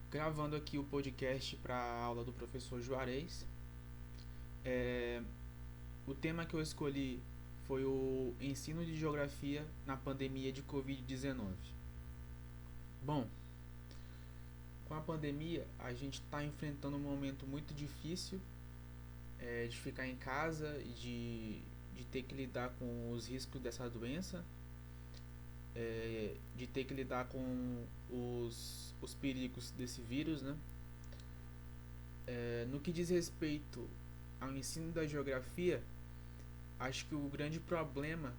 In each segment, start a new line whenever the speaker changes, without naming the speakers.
Gravando aqui o podcast para a aula do professor Juarez. É, o tema que eu escolhi foi o ensino de geografia na pandemia de Covid-19. Bom, com a pandemia a gente está enfrentando um momento muito difícil de ficar em casa e de ter que lidar com os riscos dessa doença, de ter que lidar com os perigos desse vírus, né? No que diz respeito ao ensino da geografia, acho que o grande problema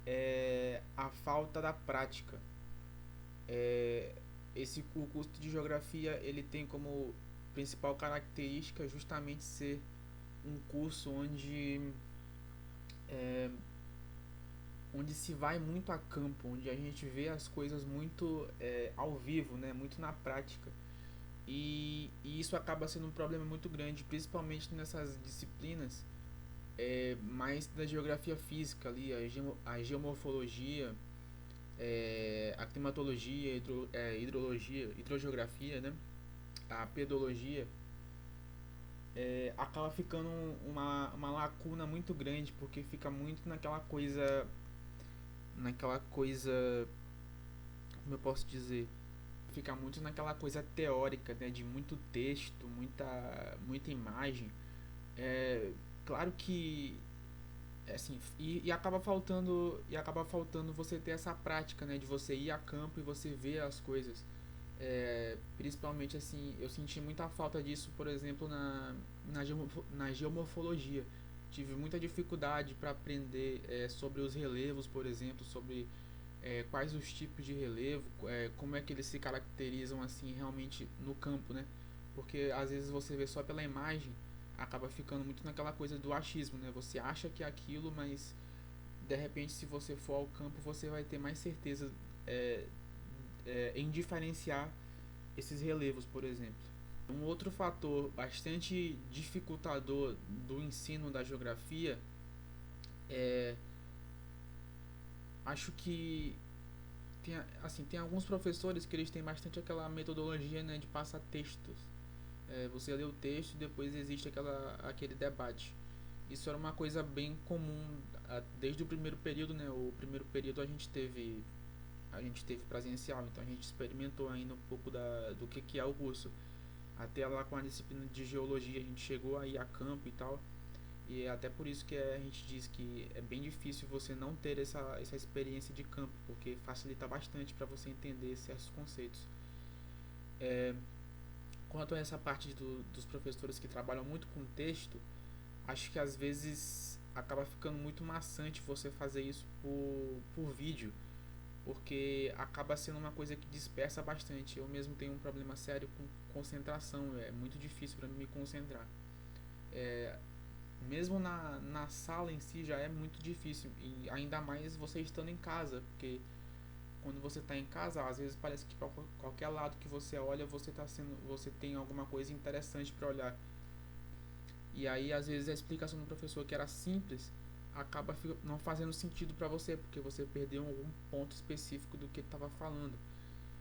é a falta da prática. É, o curso de geografia ele tem como principal característica justamente ser um curso é, onde se vai muito a campo, onde a gente vê as coisas muito ao vivo, né, muito na prática. E isso acaba sendo um problema muito grande, principalmente nessas disciplinas mais da geografia física ali, a geomorfologia, a climatologia, hidrologia, hidrogeografia, né? A pedologia, acaba ficando uma lacuna muito grande, porque fica muito naquela coisa, como eu posso dizer, fica muito naquela coisa teórica, né? De muito texto, muita imagem. É, claro que assim, e acaba faltando você ter essa prática, né, de você ir a campo e você ver as coisas. Principalmente assim, eu senti muita falta disso, por exemplo, na geomorfologia. Tive muita dificuldade para aprender sobre os relevos, por exemplo, sobre quais os tipos de relevo, como é que eles se caracterizam assim realmente no campo, né? Porque às vezes você vê só pela imagem, acaba ficando muito naquela coisa do achismo, né? Você acha que é aquilo, mas de repente se você for ao campo você vai ter mais certeza em diferenciar esses relevos, por exemplo. Um outro fator bastante dificultador do ensino da geografia é, acho que tem alguns professores que eles têm bastante aquela metodologia, né, de passar textos. Você lê o texto e depois existe aquele debate. Isso era uma coisa bem comum desde o primeiro período, né? O primeiro período a gente teve presencial, então a gente experimentou ainda um pouco do que é o curso. Até lá com a disciplina de geologia a gente chegou aí a campo e tal. E é até por isso que a gente diz que é bem difícil você não ter essa experiência de campo, porque facilita bastante para você entender certos conceitos. É, quanto a essa parte dos professores que trabalham muito com texto, acho que às vezes acaba ficando muito maçante você fazer isso por vídeo, porque acaba sendo uma coisa que dispersa bastante. Eu mesmo tenho um problema sério com concentração, é muito difícil para mim me concentrar. É, mesmo na sala em si já é muito difícil, e ainda mais você estando em casa, porque quando você está em casa, às vezes parece que qualquer lado que você olha, você tem alguma coisa interessante para olhar. E aí, às vezes, a explicação do professor, que era simples, acaba não fazendo sentido para você, porque você perdeu algum ponto específico do que ele estava falando.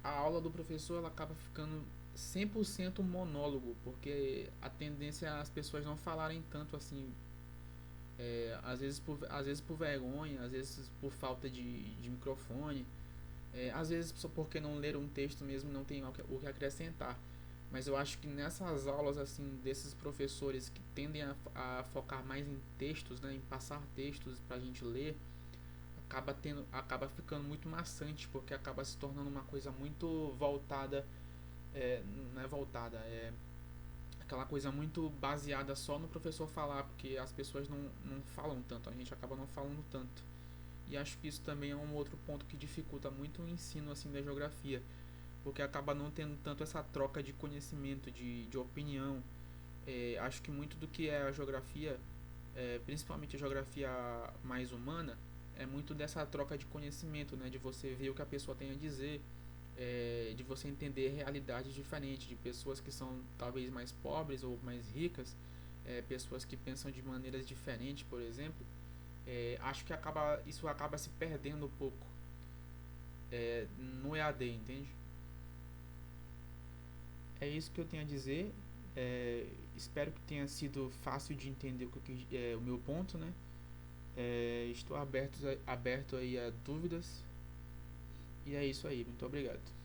A aula do professor ela acaba ficando 100% monólogo, porque a tendência é as pessoas não falarem tanto assim, às vezes por vergonha, às vezes por falta de microfone, às vezes só porque não leram um texto mesmo, não tem o que acrescentar. Mas eu acho que nessas aulas assim desses professores que tendem a focar mais em textos, né, em passar textos para a gente ler, acaba ficando muito maçante, porque acaba se tornando uma coisa muito voltada, não é voltada, é aquela coisa muito baseada só no professor falar, porque as pessoas não falam tanto, a gente acaba não falando tanto. E acho que isso também é um outro ponto que dificulta muito o ensino assim da geografia, porque acaba não tendo tanto essa troca de conhecimento, de opinião. Acho que muito do que é a geografia, principalmente a geografia mais humana, é muito dessa troca de conhecimento, né? De você ver o que a pessoa tem a dizer, de você entender realidades diferentes, de pessoas que são talvez mais pobres ou mais ricas, pessoas que pensam de maneiras diferentes, por exemplo. Acho que isso acaba se perdendo um pouco no EAD, entende? É isso que eu tenho a dizer. Espero que tenha sido fácil de entender o meu ponto, né? Estou aberto aí a dúvidas. E é isso aí. Muito obrigado.